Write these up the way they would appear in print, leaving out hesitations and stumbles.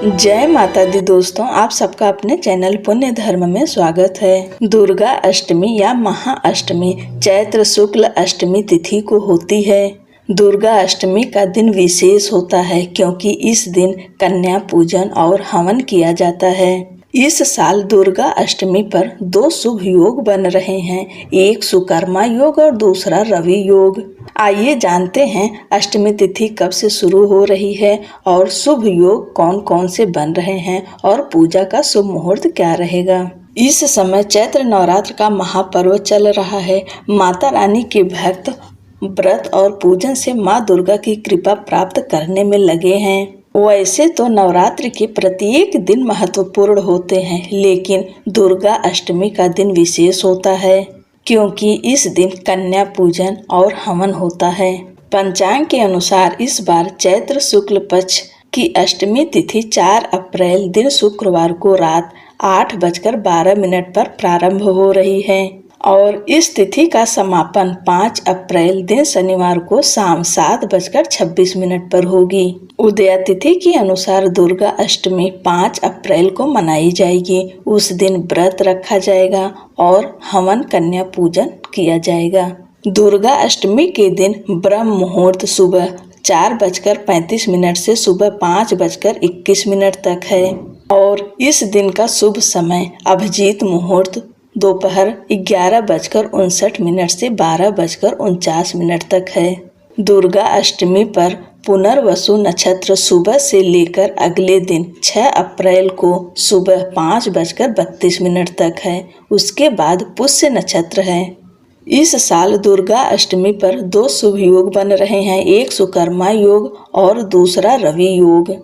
जय माता दी दोस्तों, आप सबका अपने चैनल पुण्य धर्म में स्वागत है। दुर्गा अष्टमी या महाअष्टमी चैत्र शुक्ल अष्टमी तिथि को होती है। दुर्गा अष्टमी का दिन विशेष होता है क्योंकि इस दिन कन्या पूजन और हवन किया जाता है। इस साल दुर्गा अष्टमी पर दो शुभ योग बन रहे हैं, एक सुकर्मा योग और दूसरा रवि योग। आइए जानते हैं अष्टमी तिथि कब से शुरू हो रही है और शुभ योग कौन कौन से बन रहे हैं और पूजा का शुभ मुहूर्त क्या रहेगा। इस समय चैत्र नवरात्र का महापर्व चल रहा है। माता रानी के भक्त व्रत और पूजन से माँ दुर्गा की कृपा प्राप्त करने में लगे हैं। वैसे तो नवरात्रि के प्रत्येक दिन महत्वपूर्ण होते हैं, लेकिन दुर्गा अष्टमी का दिन विशेष होता है क्योंकि इस दिन कन्या पूजन और हवन होता है। पंचांग के अनुसार इस बार चैत्र शुक्ल पक्ष की अष्टमी तिथि 4 अप्रैल दिन शुक्रवार को रात 8:12 पर प्रारंभ हो रही है और इस तिथि का समापन 5 अप्रैल दिन शनिवार को शाम 7:26 पर होगी। उदया तिथि के अनुसार दुर्गा अष्टमी 5 अप्रैल को मनाई जाएगी। उस दिन व्रत रखा जाएगा और हवन कन्या पूजन किया जाएगा। दुर्गा अष्टमी के दिन ब्रह्म मुहूर्त सुबह 4:35 से सुबह 5:21 तक है और इस दिन का शुभ समय अभिजीत मुहूर्त दोपहर 11:59 से 12:49 तक है। दुर्गा अष्टमी पर पुनर्वसु नक्षत्र सुबह से लेकर अगले दिन 6 अप्रैल को सुबह 5:32 तक है। उसके बाद पुष्य नक्षत्र है। इस साल दुर्गा अष्टमी पर दो शुभ योग बन रहे हैं, एक सुकर्मा योग और दूसरा रवि योग।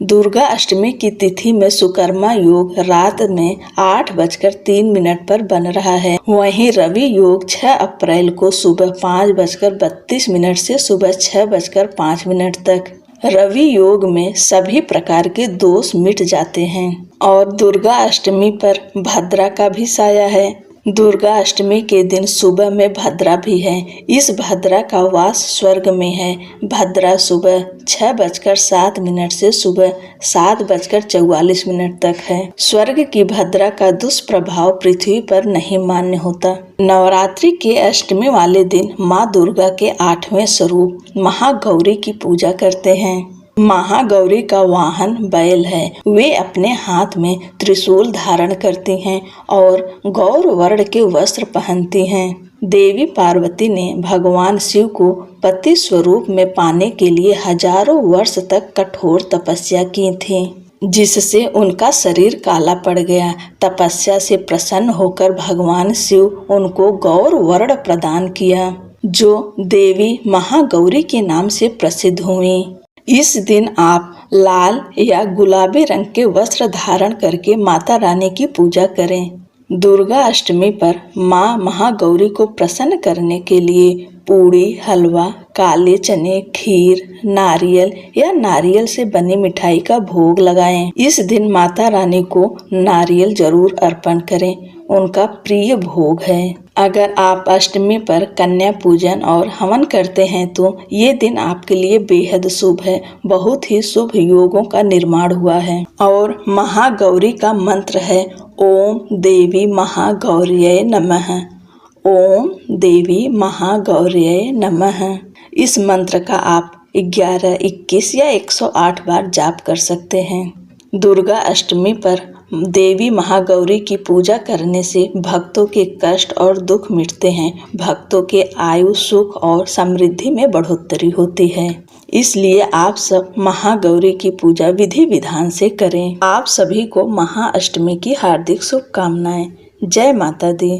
दुर्गा अष्टमी की तिथि में सुकर्मा योग रात में 8:03 पर बन रहा है। वहीं रवि योग 6 अप्रैल को सुबह 5:32 से सुबह 6:05 तक। रवि योग में सभी प्रकार के दोष मिट जाते हैं और दुर्गा अष्टमी पर भद्रा का भी साया है। दुर्गा अष्टमी के दिन सुबह में भद्रा भी है। इस भद्रा का वास स्वर्ग में है। भद्रा सुबह 6:07 से सुबह 7:44 तक है। स्वर्ग की भद्रा का दुष्प्रभाव पृथ्वी पर नहीं मान्य होता। नवरात्रि के अष्टमी वाले दिन माँ दुर्गा के 8वें स्वरूप महागौरी की पूजा करते हैं। महागौरी का वाहन बैल है। वे अपने हाथ में त्रिशूल धारण करती हैं और गौर वर्ण के वस्त्र पहनती हैं। देवी पार्वती ने भगवान शिव को पति स्वरूप में पाने के लिए हजारों वर्ष तक कठोर तपस्या की थी, जिससे उनका शरीर काला पड़ गया। तपस्या से प्रसन्न होकर भगवान शिव उनको गौर वर्ण प्रदान किया, जो देवी महागौरी के नाम से प्रसिद्ध हुई। इस दिन आप लाल या गुलाबी रंग के वस्त्र धारण करके माता रानी की पूजा करें। दुर्गा अष्टमी पर माँ महागौरी को प्रसन्न करने के लिए पूड़ी, हलवा, काले चने, खीर, नारियल या नारियल से बनी मिठाई का भोग लगाएं। इस दिन माता रानी को नारियल जरूर अर्पण करें, उनका प्रिय भोग है। अगर आप अष्टमी पर कन्या पूजन और हवन करते हैं तो ये दिन आपके लिए बेहद शुभ है। बहुत ही शुभ योगों का निर्माण हुआ है और महागौरी का मंत्र है ओम देवी महागौर्यै नमः। ओम देवी महागौर्यै नमः। इस मंत्र का आप 11, 21 या 108 बार जाप कर सकते हैं। दुर्गा अष्टमी पर देवी महागौरी की पूजा करने से भक्तों के कष्ट और दुख मिटते हैं। भक्तों के आयु, सुख और समृद्धि में बढ़ोतरी होती है। इसलिए आप सब महागौरी की पूजा विधि विधान से करें। आप सभी को महाअष्टमी की हार्दिक शुभकामनाएं। जय माता दी।